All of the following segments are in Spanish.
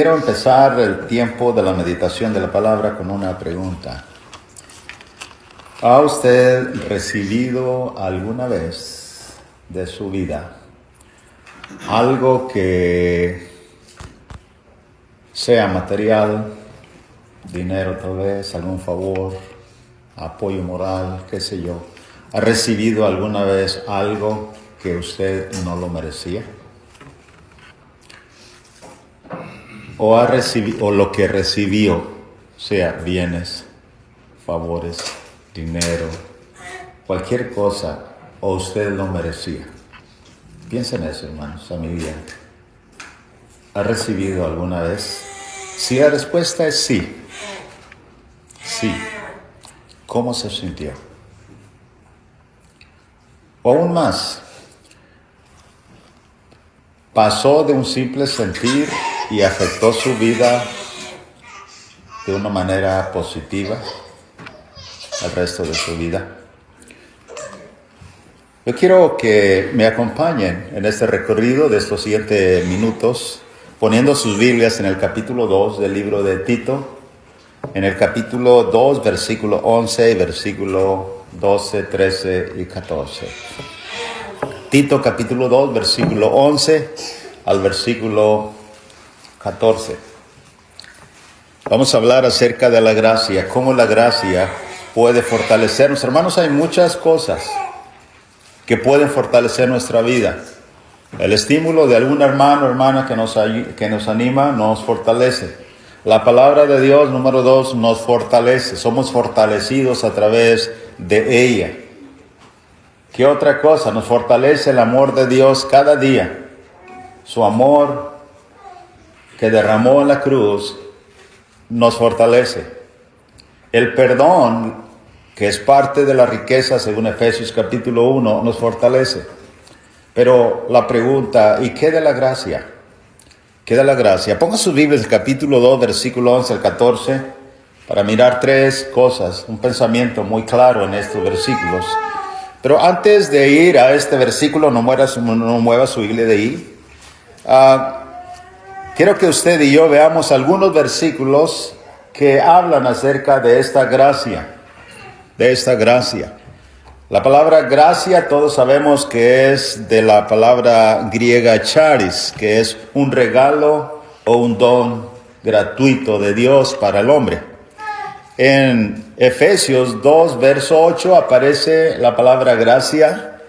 Quiero empezar el tiempo de la meditación de la palabra con una pregunta. ¿Ha usted recibido alguna vez de su vida algo que sea material, dinero tal vez, algún favor, apoyo moral, qué sé yo? ¿Ha recibido alguna vez algo que usted no lo merecía? O lo que recibió, sea bienes, favores, dinero, cualquier cosa, o usted lo merecía. Piensen en eso, hermanos, familia. ¿Ha recibido alguna vez? Si la respuesta es sí, sí, ¿cómo se sintió? O aún más, pasó de un simple sentir y afectó su vida de una manera positiva al resto de su vida. Yo quiero que me acompañen en este recorrido de estos siguientes minutos, poniendo sus Biblias en el capítulo 2 del libro de Tito, en el capítulo 2, versículo 11, versículo 12, 13 y 14. Tito capítulo 2, versículo 11 al versículo 14. Vamos a hablar acerca de la gracia, cómo la gracia puede fortalecernos. Hermanos, hay muchas cosas que pueden fortalecer nuestra vida. El estímulo de algún hermano o hermana que nos anima, nos fortalece. La palabra de Dios, número 2, nos fortalece. Somos fortalecidos a través de ella. ¿Qué otra cosa? Nos fortalece el amor de Dios cada día. Su amor que derramó en la cruz nos fortalece. El perdón, que es parte de la riqueza, según Efesios capítulo 1, nos fortalece. Pero la pregunta, ¿y qué de la gracia? ¿Qué de la gracia? Ponga sus Biblias en el capítulo 2, versículo 11 al 14, para mirar tres cosas, un pensamiento muy claro en estos versículos. Pero antes de ir a este versículo, no mueva su Biblia de ahí. Quiero que usted y yo veamos algunos versículos que hablan acerca de esta gracia. La palabra gracia, todos sabemos que es de la palabra griega charis, que es un regalo o un don gratuito de Dios para el hombre. En Efesios 2, verso 8 aparece la palabra gracia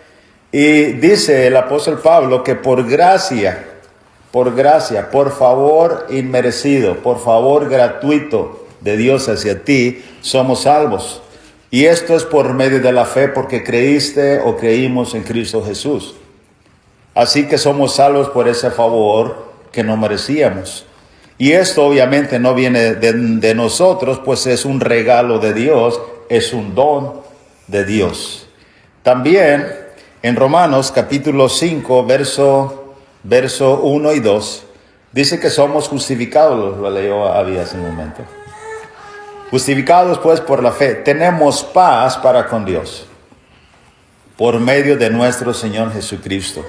y dice el apóstol Pablo que por gracia, por favor inmerecido, por favor gratuito de Dios hacia ti, somos salvos. Y esto es por medio de la fe, porque creíste o creímos en Cristo Jesús. Así que somos salvos por ese favor que no merecíamos. Y esto obviamente no viene de nosotros, pues es un regalo de Dios, es un don de Dios. También en Romanos capítulo 5, verso 1 y 2, dice que somos justificados, lo leyó Abby hace un momento. Justificados pues por la fe, tenemos paz para con Dios, por medio de nuestro Señor Jesucristo.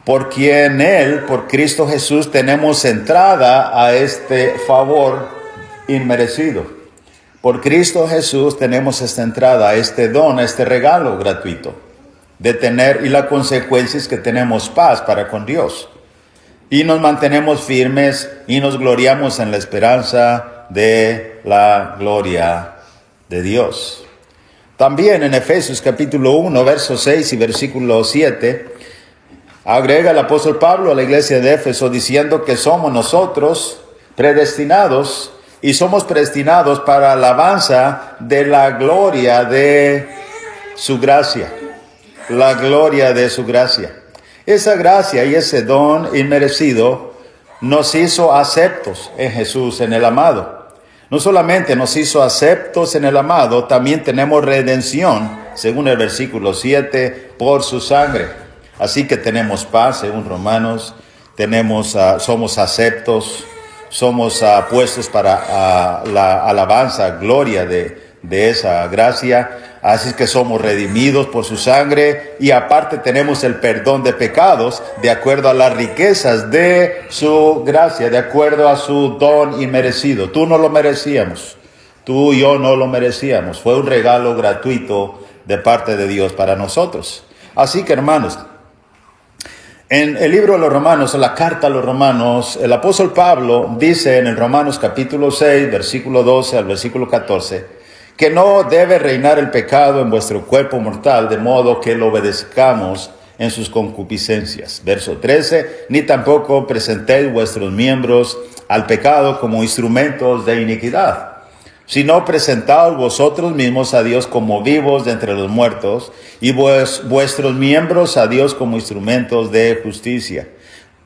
Por quien Él, por Cristo Jesús, tenemos entrada a este favor inmerecido. Por Cristo Jesús tenemos esta entrada a este don, a este regalo gratuito de tener, y la consecuencia es que tenemos paz para con Dios. Y nos mantenemos firmes y nos gloriamos en la esperanza de la gloria de Dios. También en Efesios capítulo 1, verso 6 y versículo 7, agrega el apóstol Pablo a la iglesia de Éfeso diciendo que somos nosotros predestinados y somos predestinados para alabanza de la gloria de su gracia. La gloria de su gracia. Esa gracia y ese don inmerecido nos hizo aceptos en Jesús, en el amado. No solamente nos hizo aceptos en el amado, también tenemos redención, según el versículo 7, por su sangre. Así que tenemos paz, según Romanos, somos aceptos, somos puestos para la alabanza, gloria de esa gracia. Así es que somos redimidos por su sangre y aparte tenemos el perdón de pecados de acuerdo a las riquezas de su gracia, de acuerdo a su don inmerecido. Tú no lo merecíamos, tú y yo no lo merecíamos. Fue un regalo gratuito de parte de Dios para nosotros. Así que, hermanos, en el libro de los Romanos, en la carta a los Romanos, el apóstol Pablo dice en el Romanos capítulo 6, versículo 12 al versículo 14, que no debe reinar el pecado en vuestro cuerpo mortal, de modo que lo obedezcamos en sus concupiscencias. Verso 13, ni tampoco presentéis vuestros miembros al pecado como instrumentos de iniquidad, sino presentaos vosotros mismos a Dios como vivos de entre los muertos, y vuestros miembros a Dios como instrumentos de justicia.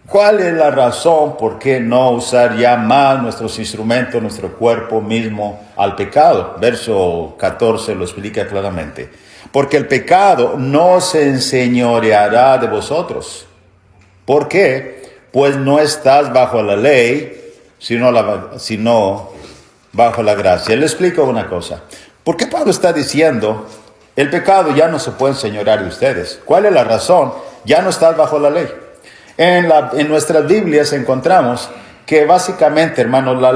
¿Cuál es la razón por qué no usar ya más nuestros instrumentos, nuestro cuerpo mismo al pecado? Verso 14 lo explica claramente. Porque el pecado no se enseñoreará de vosotros. ¿Por qué? Pues no estás bajo la ley, sino bajo la gracia. Le explico una cosa. ¿Por qué Pablo está diciendo, el pecado ya no se puede enseñorear de ustedes? ¿Cuál es la razón? Ya no estás bajo la ley. En nuestras Biblias encontramos que básicamente, hermanos, la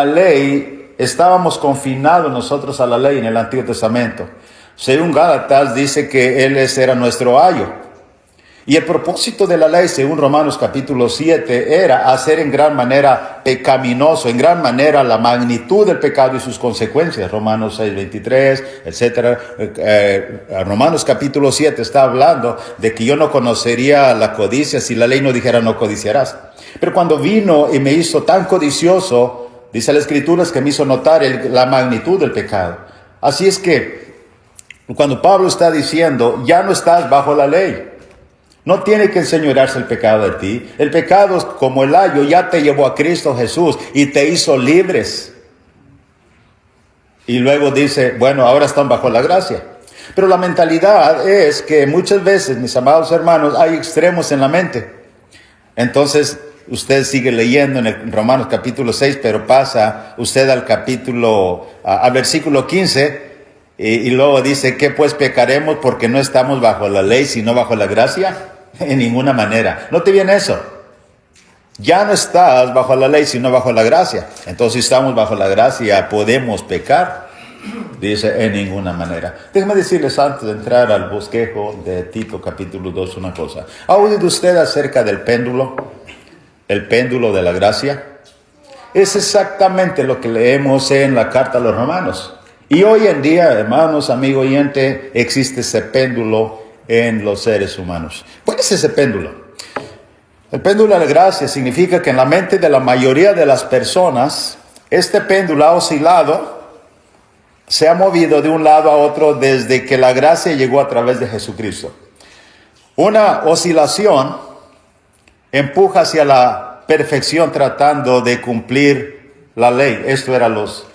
ley, estábamos confinados nosotros a la ley en el Antiguo Testamento. Según Gálatas dice que Él era nuestro ayo. Y el propósito de la ley, según Romanos capítulo 7, era hacer en gran manera pecaminoso, en gran manera la magnitud del pecado y sus consecuencias. Romanos 6, 23, etc. Romanos capítulo 7 está hablando de que yo no conocería la codicia si la ley no dijera no codiciarás. Pero cuando vino y me hizo tan codicioso, dice la Escritura, es que me hizo notar la magnitud del pecado. Así es que cuando Pablo está diciendo, ya no estás bajo la ley, no tiene que enseñorearse el pecado de ti. El pecado, como el ayo, ya te llevó a Cristo Jesús y te hizo libres. Y luego dice, bueno, ahora están bajo la gracia. Pero la mentalidad es que muchas veces, mis amados hermanos, hay extremos en la mente. Entonces, usted sigue leyendo en el Romanos capítulo 6, pero pasa usted al versículo 15, y luego dice, ¿qué pues pecaremos porque no estamos bajo la ley, sino bajo la gracia? En ninguna manera. ¿No te viene eso? Ya no estás bajo la ley, sino bajo la gracia. Entonces, si estamos bajo la gracia, ¿podemos pecar? Dice, en ninguna manera. Déjeme decirles antes de entrar al bosquejo de Tito capítulo 2 una cosa. ¿Ha oído usted acerca del péndulo? El péndulo de la gracia. Es exactamente lo que leemos en la carta a los Romanos. Y hoy en día, hermanos, amigo oyente, existe ese péndulo en los seres humanos. ¿Cuál es ese péndulo? El péndulo de la gracia significa que en la mente de la mayoría de las personas, este péndulo ha oscilado, se ha movido de un lado a otro desde que la gracia llegó a través de Jesucristo. Una oscilación empuja hacia la perfección tratando de cumplir la ley. Esto eran los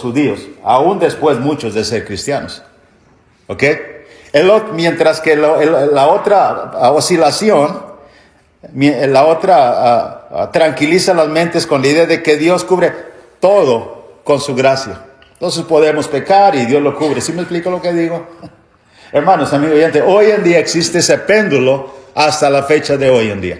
judíos, aún después muchos de ser cristianos. ¿Ok? Mientras que la otra oscilación, tranquiliza las mentes con la idea de que Dios cubre todo con su gracia. Entonces podemos pecar y Dios lo cubre. ¿Sí me explico lo que digo? Hermanos, amigos oyentes, hoy en día existe ese péndulo hasta la fecha de hoy en día.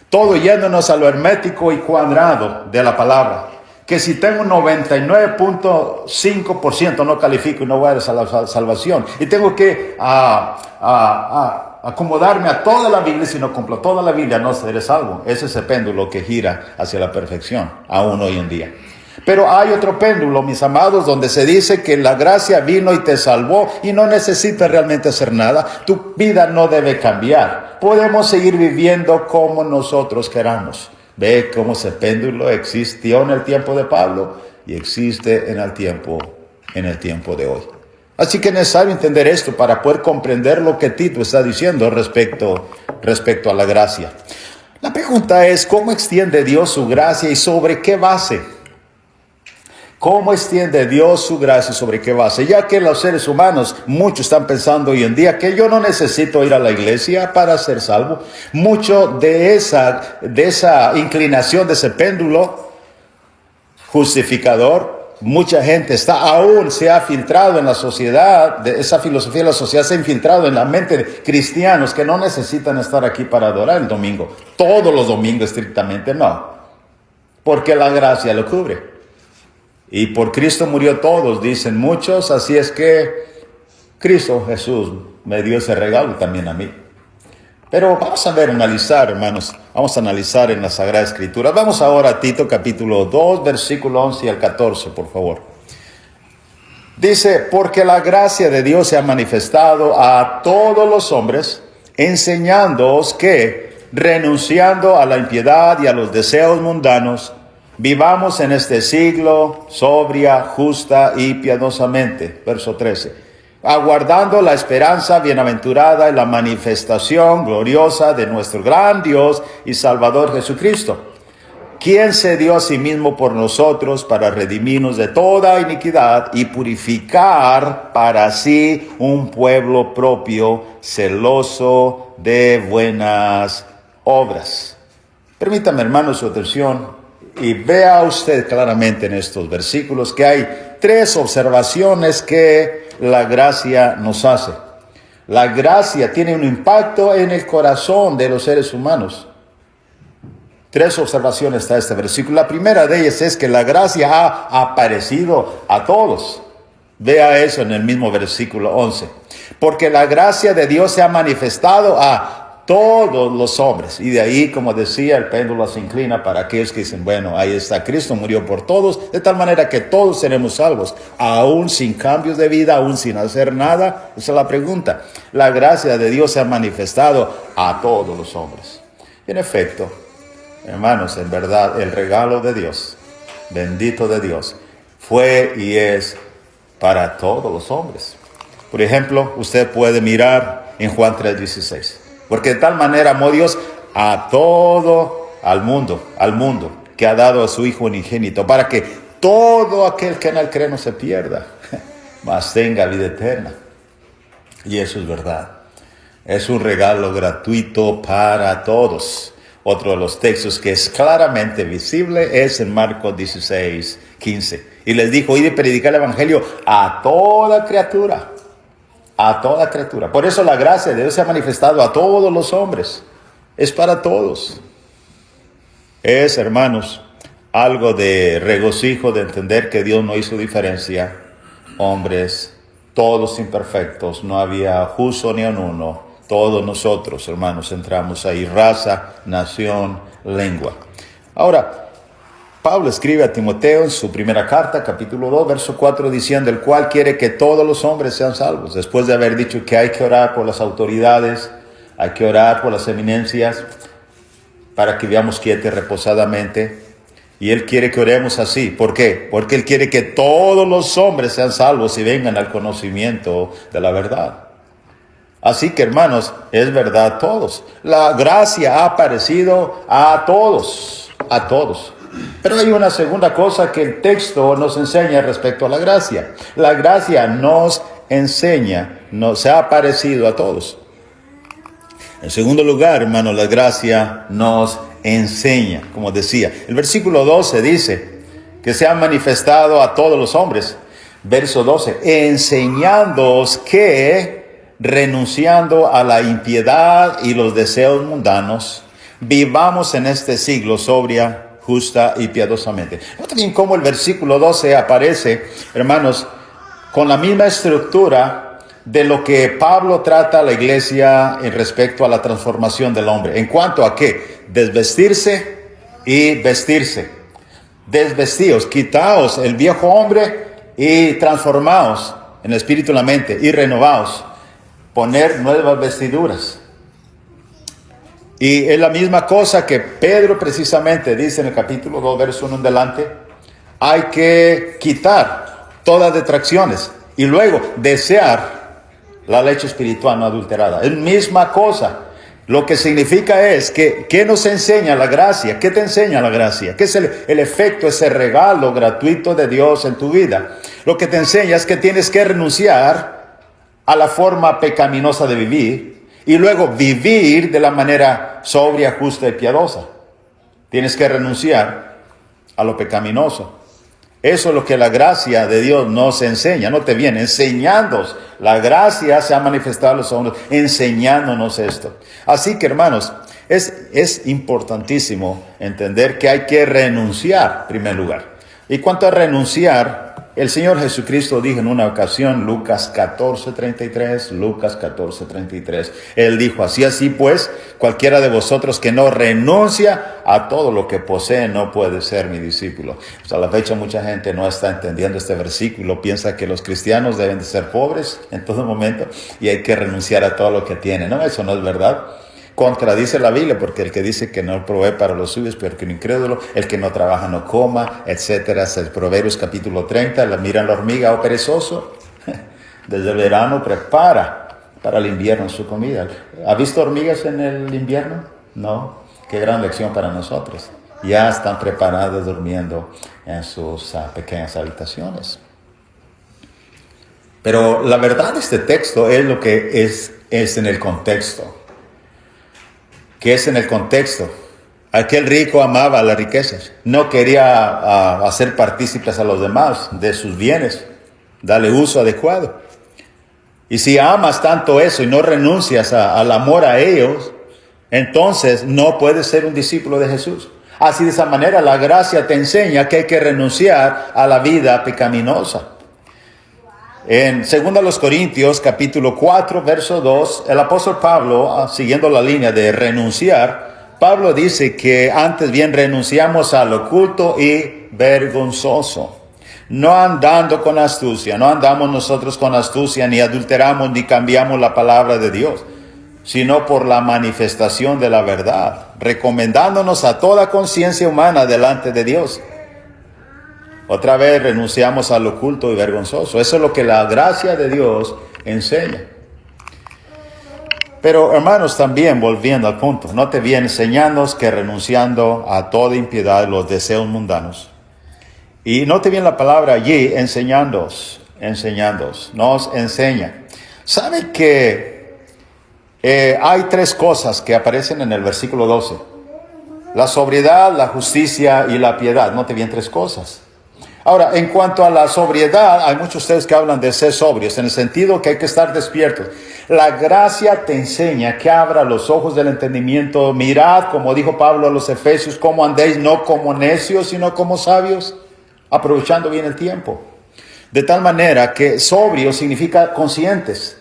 Todo yéndonos a lo hermético y cuadrado de la palabra. Que si tengo un 99.5% no califico y no voy a la salvación. Y tengo que acomodarme a toda la Biblia. Si no cumplo toda la Biblia, no seré salvo. Ese es el péndulo que gira hacia la perfección, aún hoy en día. Pero hay otro péndulo, mis amados, donde se dice que la gracia vino y te salvó y no necesitas realmente hacer nada. Tu vida no debe cambiar. Podemos seguir viviendo como nosotros queramos. Ve cómo ese péndulo existió en el tiempo de Pablo y existe en el tiempo de hoy. Así que es necesario entender esto para poder comprender lo que Tito está diciendo respecto a la gracia. La pregunta es, ¿cómo extiende Dios su gracia y sobre qué base? ¿Cómo extiende Dios su gracia y sobre qué base? Ya que los seres humanos, muchos están pensando hoy en día que yo no necesito ir a la iglesia para ser salvo. Mucho de esa inclinación, de ese péndulo justificador, mucha gente aún se ha filtrado en la sociedad, esa filosofía de la sociedad se ha infiltrado en la mente de cristianos que no necesitan estar aquí para adorar el domingo. Todos los domingos estrictamente no, porque la gracia lo cubre. Y por Cristo murió todos, dicen muchos, así es que Cristo Jesús me dio ese regalo también a mí. Pero vamos a analizar, hermanos, vamos a analizar en la Sagrada Escritura. Vamos ahora a Tito capítulo 2, versículo 11 al 14, por favor. Dice, porque la gracia de Dios se ha manifestado a todos los hombres, enseñándoos que, renunciando a la impiedad y a los deseos mundanos, vivamos en este siglo sobria, justa y piadosamente. Verso 13. Aguardando la esperanza bienaventurada y la manifestación gloriosa de nuestro gran Dios y Salvador Jesucristo, quien se dio a sí mismo por nosotros para redimirnos de toda iniquidad y purificar para sí un pueblo propio, celoso de buenas obras. Permítame, hermano, su atención y vea usted claramente en estos versículos que hay 3 observaciones que la gracia nos hace. La gracia tiene un impacto en el corazón de los seres humanos. 3 observaciones está este versículo. La primera de ellas es que la gracia ha aparecido a todos. Vea eso en el mismo versículo 11. Porque la gracia de Dios se ha manifestado a todos los hombres. Y de ahí, como decía, el péndulo se inclina para aquellos que dicen, bueno, ahí está, Cristo murió por todos, de tal manera que todos seremos salvos, aún sin cambios de vida, aún sin hacer nada. Esa es la pregunta. La gracia de Dios se ha manifestado a todos los hombres. En efecto, hermanos, en verdad, el regalo de Dios, bendito de Dios, fue y es para todos los hombres. Por ejemplo, usted puede mirar en Juan 3:16. Porque de tal manera amó Dios a todo, al mundo, que ha dado a su Hijo unigénito, para que todo aquel que en él cree no se pierda, mas tenga vida eterna. Y eso es verdad. Es un regalo gratuito para todos. Otro de los textos que es claramente visible es en Marcos 16:15. Y les dijo, id y predicar el evangelio a toda criatura. A toda criatura. Por eso la gracia de Dios se ha manifestado a todos los hombres. Es para todos. Es, hermanos, algo de regocijo de entender que Dios no hizo diferencia. Hombres, todos imperfectos, no había justo ni uno. Todos nosotros, hermanos, entramos ahí. Raza, nación, lengua. Ahora, Pablo escribe a Timoteo en su primera carta, capítulo 2, verso 4, diciendo, el cual quiere que todos los hombres sean salvos. Después de haber dicho que hay que orar por las autoridades, hay que orar por las eminencias, para que vivamos quietos reposadamente. Y Él quiere que oremos así. ¿Por qué? Porque Él quiere que todos los hombres sean salvos y vengan al conocimiento de la verdad. Así que, hermanos, es verdad todos. La gracia ha aparecido a todos, a todos. Pero hay una segunda cosa que el texto nos enseña respecto a la gracia. La gracia nos enseña, se ha aparecido a todos. En segundo lugar, hermano, la gracia nos enseña, como decía. El versículo 12 dice que se ha manifestado a todos los hombres. Verso 12, enseñándoos que, renunciando a la impiedad y los deseos mundanos, vivamos en este siglo sobria, justa y piadosamente. Nota bien cómo el versículo 12 aparece, hermanos, con la misma estructura de lo que Pablo trata a la iglesia en respecto a la transformación del hombre. ¿En cuanto a qué? Desvestirse y vestirse. Desvestíos, quitaos el viejo hombre y transformaos en el espíritu y la mente y renovaos. Poner nuevas vestiduras. Y es la misma cosa que Pedro precisamente dice en el capítulo 2, verso 1 en adelante. Hay que quitar todas detracciones y luego desear la leche espiritual no adulterada. Es misma cosa. Lo que significa es que, ¿qué nos enseña la gracia? ¿Qué te enseña la gracia? ¿Qué es el efecto, ese regalo gratuito de Dios en tu vida? Lo que te enseña es que tienes que renunciar a la forma pecaminosa de vivir y luego vivir de la manera sobria, justa y piadosa. Tienes que renunciar a lo pecaminoso. Eso es lo que la gracia de Dios nos enseña, no te viene enseñando. La gracia se ha manifestado a los hombres enseñándonos esto. Así que, hermanos, es importantísimo entender que hay que renunciar en primer lugar. Y cuanto a renunciar, el Señor Jesucristo dijo en una ocasión, Lucas 14:33, Él dijo, así pues, cualquiera de vosotros que no renuncia a todo lo que posee no puede ser mi discípulo. Hasta la fecha mucha gente no está entendiendo este versículo, piensa que los cristianos deben de ser pobres en todo momento y hay que renunciar a todo lo que tienen. No, eso no es verdad. Contradice la Biblia, porque el que dice que no provee para los suyos, peor que un incrédulo, el que no trabaja no coma, etcétera. Proverbios capítulo 30, miran la hormiga, oh perezoso, desde el verano prepara para el invierno su comida. ¿Ha visto hormigas en el invierno? No. Qué gran lección para nosotros. Ya están preparadas durmiendo en sus pequeñas habitaciones. Pero la verdad de este texto es lo que es en el contexto. ¿Qué es en el contexto? Aquel rico amaba las riquezas. No quería hacer partícipes a los demás de sus bienes. Darle uso adecuado. Y si amas tanto eso y no renuncias al amor a ellos, entonces no puedes ser un discípulo de Jesús. Así de esa manera la gracia te enseña que hay que renunciar a la vida pecaminosa. En 2 Corintios capítulo 4 verso 2, el apóstol Pablo, siguiendo la línea de renunciar, Pablo dice que antes bien renunciamos al oculto y vergonzoso. No andando con astucia, no andamos nosotros con astucia, ni adulteramos, ni cambiamos la palabra de Dios, sino por la manifestación de la verdad, recomendándonos a toda conciencia humana delante de Dios. Otra vez renunciamos al oculto y vergonzoso. Eso es lo que la gracia de Dios enseña. Pero hermanos, también volviendo al punto, no te viene enseñándonos que renunciando a toda impiedad, los deseos mundanos. Y no te viene la palabra allí, enseñándoos, nos enseña. ¿Sabe que hay tres cosas que aparecen en el versículo 12? La sobriedad, la justicia y la piedad. No te vienen tres cosas. Ahora, en cuanto a la sobriedad, hay muchos de ustedes que hablan de ser sobrios, en el sentido que hay que estar despiertos. La gracia te enseña que abra los ojos del entendimiento. Mirad, como dijo Pablo a los Efesios, cómo andéis, no como necios, sino como sabios, aprovechando bien el tiempo. De tal manera que sobrio significa conscientes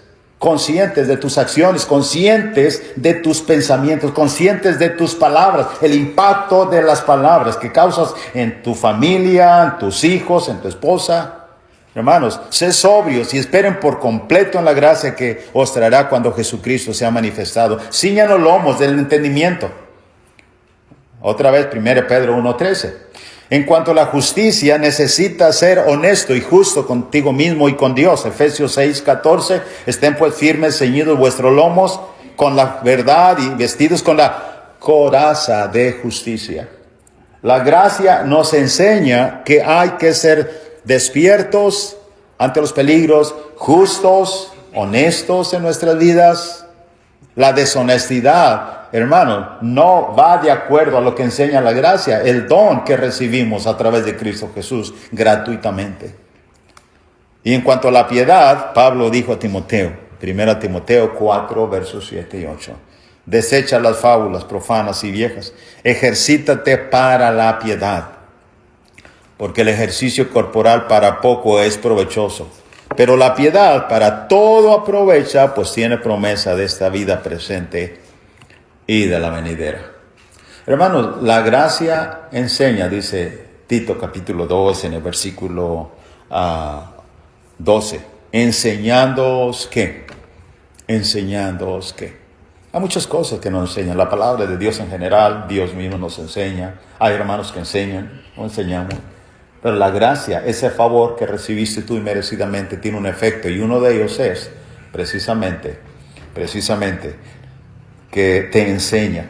de tus acciones, conscientes de tus pensamientos, conscientes de tus palabras, el impacto de las palabras que causas en tu familia, en tus hijos, en tu esposa. Hermanos, sed sobrios y esperen por completo en la gracia que os traerá cuando Jesucristo sea manifestado. Ciñan los lomos del entendimiento. Otra vez, 1 Pedro 1:13. En cuanto a la justicia, necesitas ser honesto y justo contigo mismo y con Dios. Efesios 6:14. Estén pues firmes, ceñidos vuestros lomos con la verdad y vestidos con la coraza de justicia. La gracia nos enseña que hay que ser despiertos ante los peligros, justos, honestos en nuestras vidas. La deshonestidad, hermano, no va de acuerdo a lo que enseña la gracia, el don que recibimos a través de Cristo Jesús gratuitamente. Y en cuanto a la piedad, Pablo dijo a Timoteo, 1 Timoteo 4, versos 7 y 8, desecha las fábulas profanas y viejas, ejercítate para la piedad, porque el ejercicio corporal para poco es provechoso, pero la piedad para todo aprovecha, pues tiene promesa de esta vida presente y de la venidera. Hermanos, la gracia enseña, dice Tito capítulo 2 en el versículo 12, enseñándoos ¿qué? Enseñándoos ¿qué? Hay muchas cosas que nos enseñan. La palabra de Dios en general, Dios mismo nos enseña. Hay hermanos que enseñan o enseñamos. Pero la gracia, ese favor que recibiste tú inmerecidamente, tiene un efecto. Y uno de ellos es precisamente, que te enseña.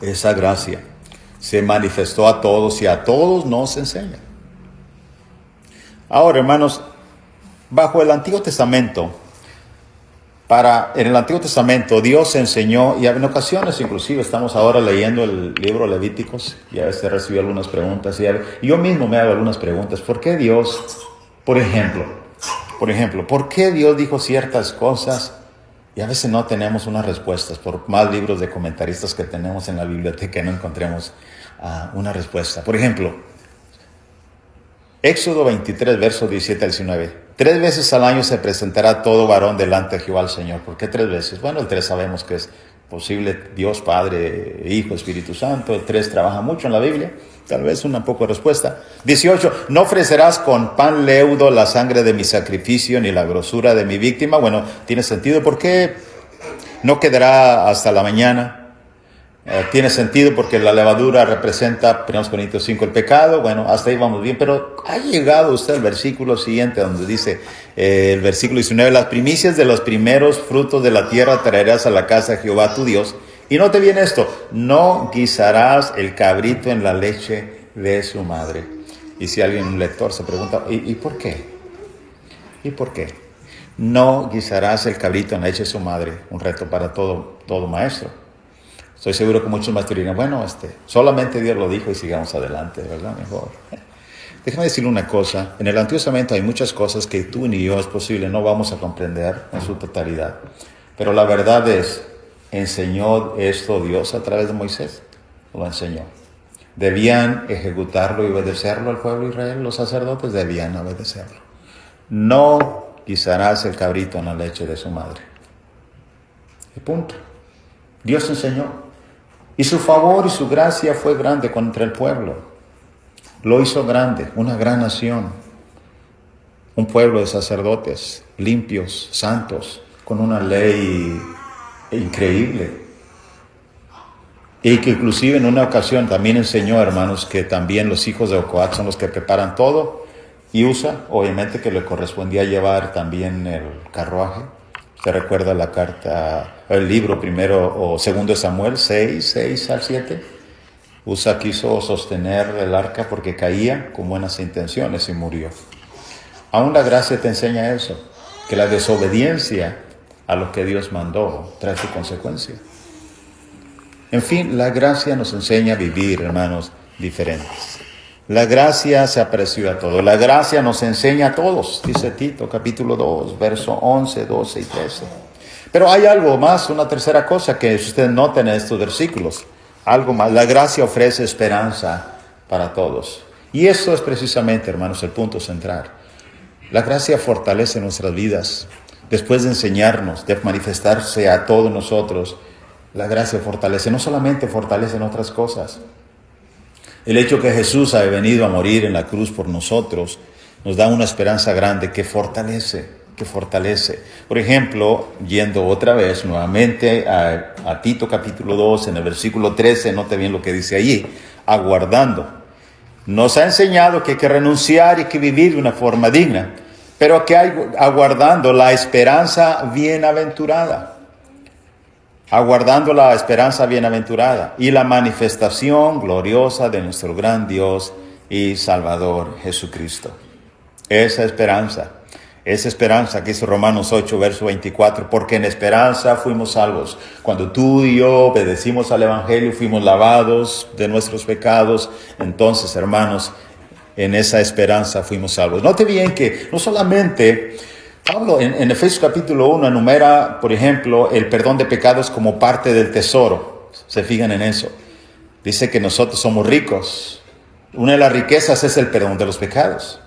Esa gracia se manifestó a todos y a todos nos enseña. Ahora, hermanos, bajo el Antiguo Testamento, En el Antiguo Testamento Dios enseñó, y en ocasiones inclusive estamos ahora leyendo el libro Levíticos, y a veces recibo algunas preguntas, y yo mismo me hago algunas preguntas. ¿Por qué Dios, por ejemplo, por qué Dios dijo ciertas cosas y a veces no tenemos unas respuestas? Por más libros de comentaristas que tenemos en la biblioteca no encontremos una respuesta. Por ejemplo, Éxodo 23, versos 17 al 19. 3 veces al año se presentará todo varón delante de Jehová el Señor. ¿Por qué 3 veces? Bueno, el 3 sabemos que es posible Dios, Padre, Hijo, Espíritu Santo. El 3 trabaja mucho en la Biblia. Tal vez una poco de respuesta. 18. No ofrecerás con pan leudo la sangre de mi sacrificio ni la grosura de mi víctima. Bueno, tiene sentido. ¿Por qué no quedará hasta la mañana? Tiene sentido porque la levadura representa, 1 Corintios 5, el pecado. Bueno, hasta ahí vamos bien, pero ha llegado usted al versículo siguiente donde dice, el versículo 19, las primicias de los primeros frutos de la tierra traerás a la casa de Jehová tu Dios. Y note bien esto, no guisarás el cabrito en la leche de su madre. Y si alguien, un lector, se pregunta, ¿y por qué? ¿Y por qué? No guisarás el cabrito en la leche de su madre. Un reto para todo maestro. Estoy seguro que muchos más dirán, bueno, solamente Dios lo dijo y sigamos adelante, ¿verdad? Mejor. Déjame decirle una cosa. En el Antiguo Testamento hay muchas cosas que tú ni yo es posible no vamos a comprender en su totalidad. Pero la verdad es, enseñó esto Dios a través de Moisés. Lo enseñó. ¿Debían ejecutarlo y obedecerlo al pueblo de Israel? Los sacerdotes debían obedecerlo. No guisarás el cabrito en la leche de su madre. Y punto. Dios enseñó. Y su favor y su gracia fue grande contra el pueblo. Lo hizo grande, una gran nación. Un pueblo de sacerdotes limpios, santos, con una ley increíble. Y que inclusive en una ocasión también enseñó, hermanos, que también los hijos de Coat son los que preparan todo. Y usa, obviamente, que le correspondía llevar también el carruaje. ¿Se recuerda la carta, el libro primero o segundo de Samuel 6 al 7? Usa quiso sostener el arca porque caía con buenas intenciones y murió. Aún la gracia te enseña eso, que la desobediencia a lo que Dios mandó trae su consecuencia. En fin, la gracia nos enseña a vivir, hermanos, diferentes. La gracia se apreció a todos. La gracia nos enseña a todos, dice Tito, capítulo 2, verso 11, 12 y 13. Pero hay algo más, una tercera cosa que usted nota en estos versículos. Algo más. La gracia ofrece esperanza para todos. Y eso es precisamente, hermanos, el punto central. La gracia fortalece nuestras vidas. Después de enseñarnos, de manifestarse a todos nosotros, la gracia fortalece. No solamente fortalece en otras cosas. El hecho que Jesús haya venido a morir en la cruz por nosotros nos da una esperanza grande que fortalece. Por ejemplo, yendo otra vez nuevamente a Tito capítulo 2, en el versículo 13, note bien lo que dice allí, aguardando. Nos ha enseñado que hay que renunciar y que vivir de una forma digna, pero que hay aguardando la esperanza bienaventurada. Aguardando la esperanza bienaventurada y la manifestación gloriosa de nuestro gran Dios y Salvador Jesucristo. Esa esperanza que dice Romanos 8, verso 24, porque en esperanza fuimos salvos. Cuando tú y yo obedecimos al Evangelio, fuimos lavados de nuestros pecados, entonces, hermanos, en esa esperanza fuimos salvos. Note bien que no solamente Pablo en Efesios capítulo 1 enumera, por ejemplo, el perdón de pecados como parte del tesoro. ¿Se fijan en eso? Dice que nosotros somos ricos. Una de las riquezas es el perdón de los pecados.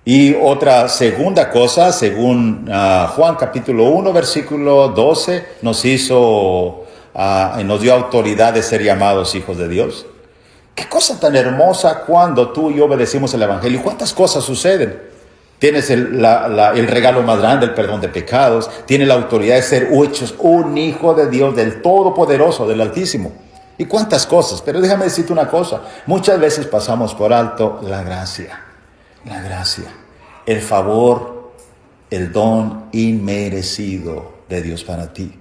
Y otra segunda cosa, según Juan capítulo 1, versículo 12, nos dio autoridad de ser llamados hijos de Dios. Qué cosa tan hermosa cuando tú y yo obedecimos el Evangelio. ¿Cuántas cosas suceden? Tienes el regalo más grande, el perdón de pecados. Tienes la autoridad de ser hechos un hijo de Dios, del Todopoderoso, del Altísimo. Y cuántas cosas. Pero déjame decirte una cosa. Muchas veces pasamos por alto la gracia. La gracia. El favor, el don inmerecido de Dios para ti.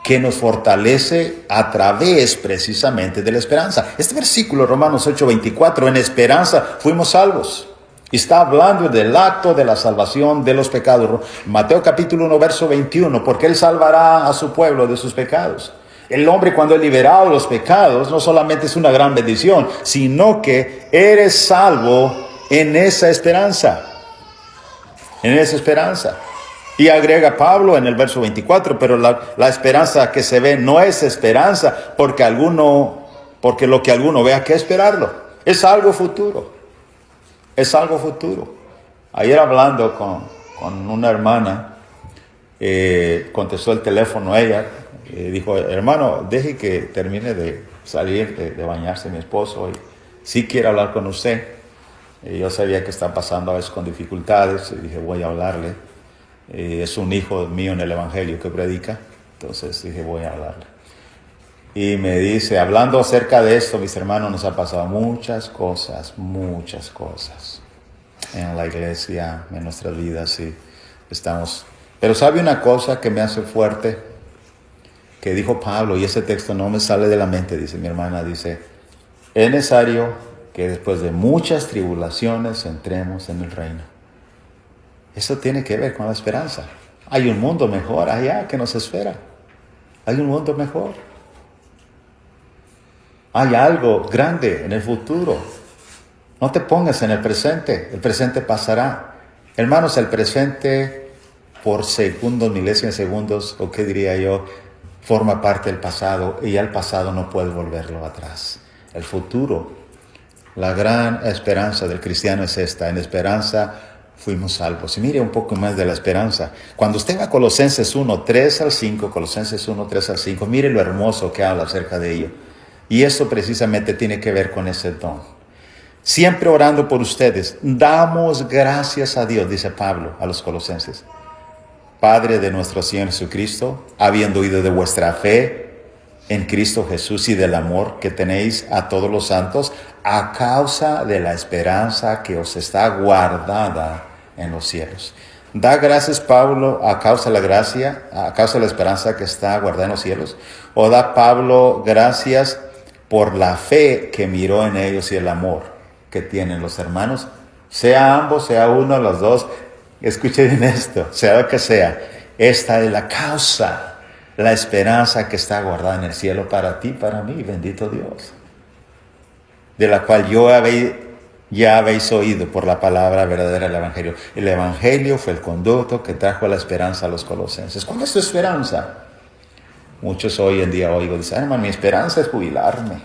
Que nos fortalece a través precisamente de la esperanza. Este versículo, Romanos 8:24, en esperanza fuimos salvos. Y está hablando del acto de la salvación de los pecados. Mateo capítulo 1, verso 21, porque Él salvará a su pueblo de sus pecados. El hombre cuando es liberado de los pecados no solamente es una gran bendición, sino que eres salvo en esa esperanza. En esa esperanza. Y agrega Pablo en el verso 24, pero la esperanza que se ve no es esperanza porque lo que alguno vea que esperarlo. Es algo futuro. Es algo futuro. Ayer hablando con una hermana, contestó el teléfono ella, dijo, hermano, deje que termine de salir, de bañarse mi esposo, y sí quiere hablar con usted. Yo sabía que está pasando a veces con dificultades, y dije, voy a hablarle. Es un hijo mío en el Evangelio que predica, entonces dije, voy a hablarle. Y me dice, hablando acerca de esto, mis hermanos, nos ha pasado muchas cosas en la iglesia, en nuestras vidas, sí, estamos. Pero ¿sabe una cosa que me hace fuerte? Que dijo Pablo, y ese texto no me sale de la mente, dice mi hermana, dice, es necesario que después de muchas tribulaciones entremos en el reino. Eso tiene que ver con la esperanza. Hay un mundo mejor allá que nos espera. Hay un mundo mejor. Hay algo grande en el futuro. No te pongas en el presente pasará. Hermanos, el presente por segundos, milésimas de segundos, o qué diría yo, forma parte del pasado y ya el pasado no puede volverlo atrás. El futuro, la gran esperanza del cristiano es esta, en esperanza fuimos salvos. Y mire un poco más de la esperanza. Cuando usted va a Colosenses 1, 3 al 5, Colosenses 1, 3 al 5, mire lo hermoso que habla acerca de ello. Y esto precisamente tiene que ver con ese don. Siempre orando por ustedes, damos gracias a Dios, dice Pablo a los colosenses, Padre de nuestro Señor Jesucristo, habiendo oído de vuestra fe en Cristo Jesús y del amor que tenéis a todos los santos, a causa de la esperanza que os está guardada en los cielos. Da gracias Pablo a causa de la gracia, a causa de la esperanza que está guardada en los cielos, o da Pablo gracias por la fe que miró en ellos y el amor que tienen los hermanos, sea ambos, sea uno, los dos. Escuchen bien esto, sea lo que sea, esta es la causa, la esperanza que está guardada en el cielo para ti, para mí, bendito Dios, de la cual ya habéis oído por la palabra verdadera del Evangelio. El Evangelio fue el conducto que trajo la esperanza a los colosenses. ¿Cuál es tu esperanza? Muchos hoy en día oigo, dicen, hermano, mi esperanza es jubilarme,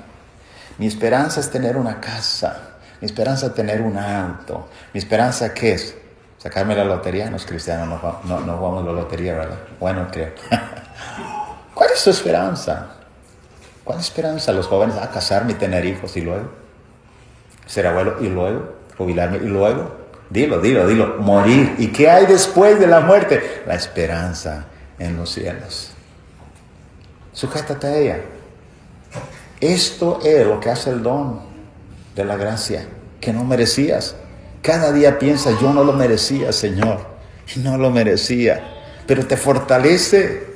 mi esperanza es tener una casa, mi esperanza es tener un auto, mi esperanza ¿qué es? Sacarme la lotería. Los cristianos no jugamos la lotería, ¿verdad? Bueno, creo. ¿Cuál es tu esperanza? ¿Cuál es esperanza? Los jóvenes, casarme y tener hijos, y luego ser abuelo, y luego jubilarme, y luego, dilo, morir. ¿Y qué hay después de la muerte? La esperanza en los cielos. Sujétate a ella. Esto es lo que hace el don de la gracia, que no merecías. Cada día piensa, yo no lo merecía, Señor, y no lo merecía, pero te fortalece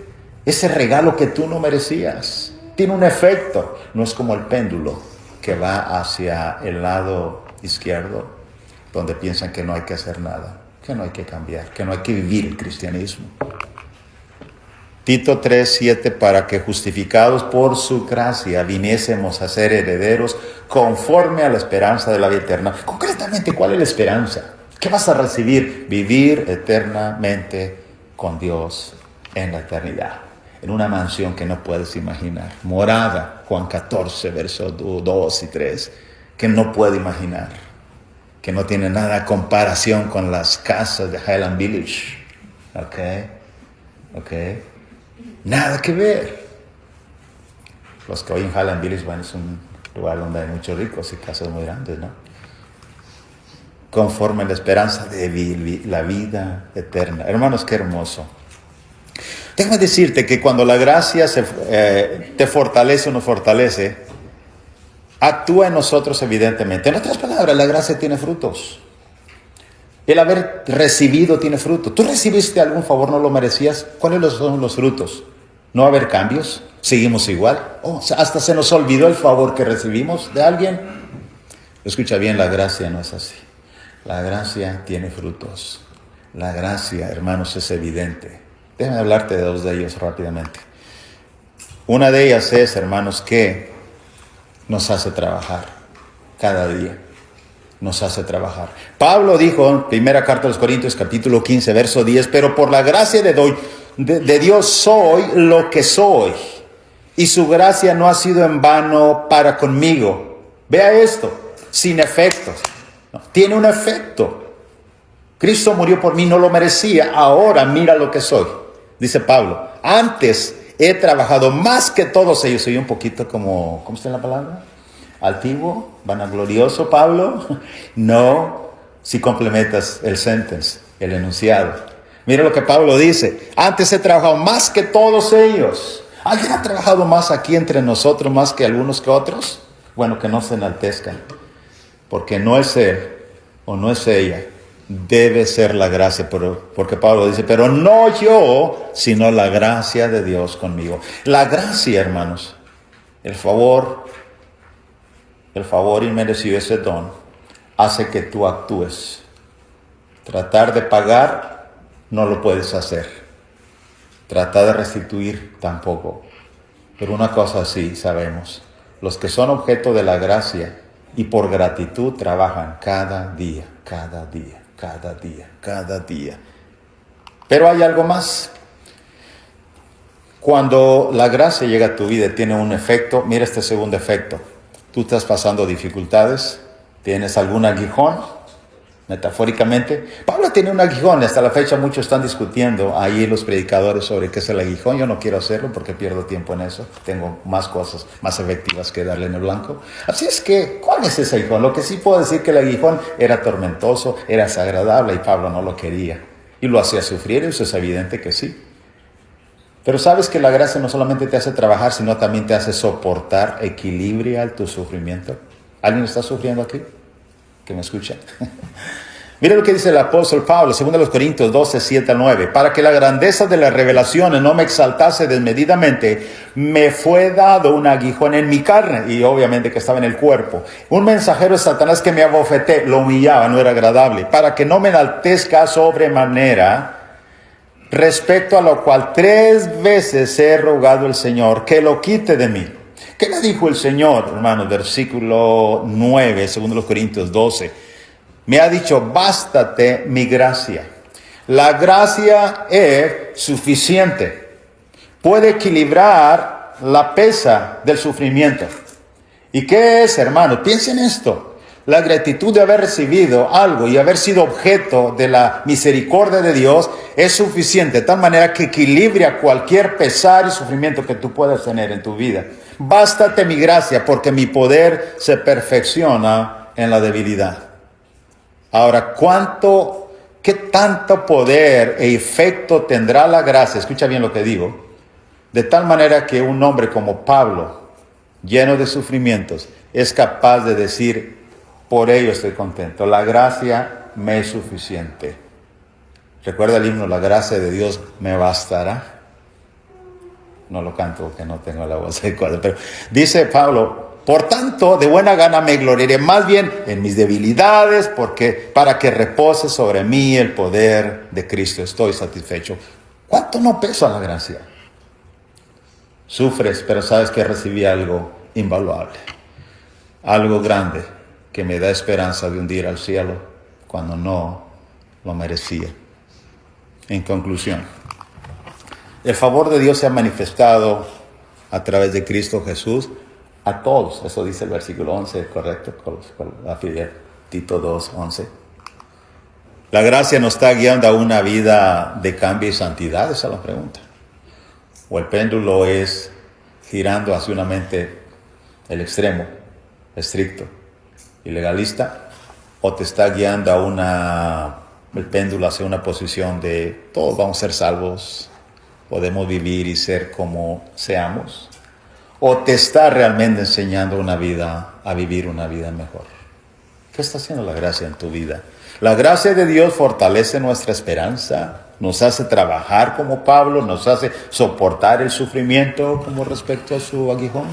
ese regalo que tú no merecías. Tiene un efecto, no es como el péndulo que va hacia el lado izquierdo, donde piensan que no hay que hacer nada, que no hay que cambiar, que no hay que vivir el cristianismo. Tito 3:7, para que justificados por su gracia viniésemos a ser herederos conforme a la esperanza de la vida eterna. Concretamente, ¿cuál es la esperanza? ¿Qué vas a recibir? Vivir eternamente con Dios en la eternidad, en una mansión que no puedes imaginar. Morada, Juan 14, versos 2 y 3, que no puede imaginar, que no tiene nada comparación con las casas de Highland Village. ¿Ok? Nada que ver. Los que hoy en Highland Village van, es un lugar donde hay muchos ricos y casas muy grandes, ¿no? Conforme a la esperanza de la vida eterna. Hermanos, qué hermoso. Déjame decirte que cuando la gracia te fortalece o nos fortalece, actúa en nosotros evidentemente. En otras palabras, la gracia tiene frutos. El haber recibido tiene fruto. ¿Tú recibiste algún favor, no lo merecías? ¿Cuáles son los frutos? ¿No haber cambios? ¿Seguimos igual? ¿Hasta se nos olvidó el favor que recibimos de alguien? Escucha bien, la gracia no es así. La gracia tiene frutos. La gracia, hermanos, es evidente. Déjame hablarte de dos de ellos rápidamente. Una de ellas es, hermanos, que nos hace trabajar cada día. Nos hace trabajar. Pablo dijo en primera carta a los Corintios, capítulo 15, verso 10, pero por la gracia de Dios soy lo que soy. Y su gracia no ha sido en vano para conmigo. Vea esto, sin efectos. No, tiene un efecto. Cristo murió por mí, no lo merecía. Ahora mira lo que soy. Dice Pablo, antes he trabajado más que todos ellos. Soy un poquito como, ¿cómo está la palabra? Altivo, vanaglorioso, Pablo. No, si complementas el sentence, el enunciado. Mira lo que Pablo dice. Antes he trabajado más que todos ellos. ¿Alguien ha trabajado más aquí entre nosotros, más que algunos que otros? Bueno, que no se enaltezcan. Porque no es él o no es ella. Debe ser la gracia, porque Pablo dice, pero no yo, sino la gracia de Dios conmigo. La gracia, hermanos, el favor inmerecido, ese don, hace que tú actúes. Tratar de pagar, no lo puedes hacer. Tratar de restituir, tampoco. Pero una cosa sí sabemos, los que son objeto de la gracia y por gratitud trabajan cada día. Pero hay algo más. Cuando la gracia llega a tu vida, tiene un efecto. Mira este segundo efecto. Tú estás pasando dificultades, tienes algún aguijón, metafóricamente. Pablo tiene un aguijón, hasta la fecha muchos están discutiendo ahí los predicadores sobre qué es el aguijón. Yo no quiero hacerlo porque pierdo tiempo en eso. Tengo más cosas más efectivas que darle en el blanco. Así es que, ¿cuál es ese aguijón? Lo que sí puedo decir que el aguijón era tormentoso, era desagradable y Pablo no lo quería. Y lo hacía sufrir, eso es evidente que sí. Pero sabes que la gracia no solamente te hace trabajar, sino también te hace soportar, equilibra tu sufrimiento. ¿Alguien está sufriendo aquí? ¿Que me escucha? Mira lo que dice el apóstol Pablo, 2 Corintios 12, 7 al 9. Para que la grandeza de las revelaciones no me exaltase desmedidamente, me fue dado un aguijón en mi carne, y obviamente que estaba en el cuerpo. Un mensajero de Satanás que me abofeté, lo humillaba, no era agradable, para que no me enaltezca sobremanera, respecto a lo cual 3 veces he rogado al Señor que lo quite de mí. ¿Qué le dijo el Señor, hermanos? Versículo 9, 2 Corintios 12. Me ha dicho, bástate mi gracia. La gracia es suficiente. Puede equilibrar la pesa del sufrimiento. ¿Y qué es, hermanos? Piensen en esto. La gratitud de haber recibido algo y haber sido objeto de la misericordia de Dios es suficiente, de tal manera que equilibra cualquier pesar y sufrimiento que tú puedas tener en tu vida. Bástate mi gracia, porque mi poder se perfecciona en la debilidad. Ahora, ¿qué tanto poder e efecto tendrá la gracia? Escucha bien lo que digo. De tal manera que un hombre como Pablo, lleno de sufrimientos, es capaz de decir, por ello estoy contento. La gracia me es suficiente. Recuerda el himno, la gracia de Dios me bastará. No lo canto porque no tengo la voz adecuada, pero dice Pablo, por tanto, de buena gana me gloriaré más bien en mis debilidades, para que repose sobre mí el poder de Cristo. Estoy satisfecho. ¿Cuánto no pesa la gracia? Sufres, pero sabes que recibí algo invaluable, algo grande, que me da esperanza de hundir al cielo cuando no lo merecía. En conclusión, el favor de Dios se ha manifestado a través de Cristo Jesús a todos. Eso dice el versículo 11, correcto, con la fidelidad, Tito 2, 11. La gracia nos está guiando a una vida de cambio y santidad, esa es la pregunta. O el péndulo es girando hacia una mente, el extremo, estricto y legalista, o te está guiando a el péndulo hacia una posición de todos vamos a ser salvos, podemos vivir y ser como seamos, o te está realmente enseñando a vivir una vida mejor. ¿Qué está haciendo la gracia en tu vida? La gracia de Dios fortalece nuestra esperanza, nos hace trabajar como Pablo, nos hace soportar el sufrimiento como respecto a su aguijón.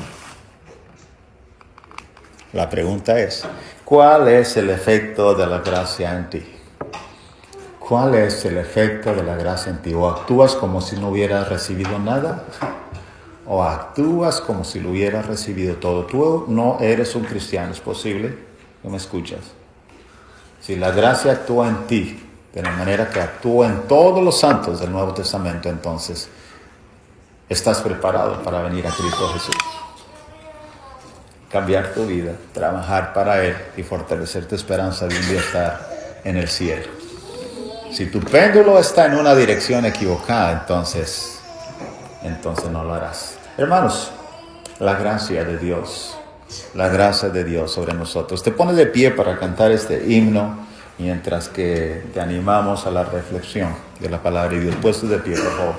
La pregunta es, ¿cuál es el efecto de la gracia en ti? ¿Cuál es el efecto de la gracia en ti? ¿O actúas como si no hubieras recibido nada? ¿O actúas como si lo hubieras recibido todo? Tú no eres un cristiano, ¿es posible? ¿No me escuchas? Si la gracia actúa en ti de la manera que actúa en todos los santos del Nuevo Testamento, entonces estás preparado para venir a Cristo Jesús. Cambiar tu vida, trabajar para Él y fortalecer tu esperanza de un día estar en el cielo. Si tu péndulo está en una dirección equivocada, entonces no lo harás. Hermanos, la gracia de Dios sobre nosotros. Te pones de pie para cantar este himno mientras que te animamos a la reflexión de la palabra de Dios. Puestos de pie, por favor.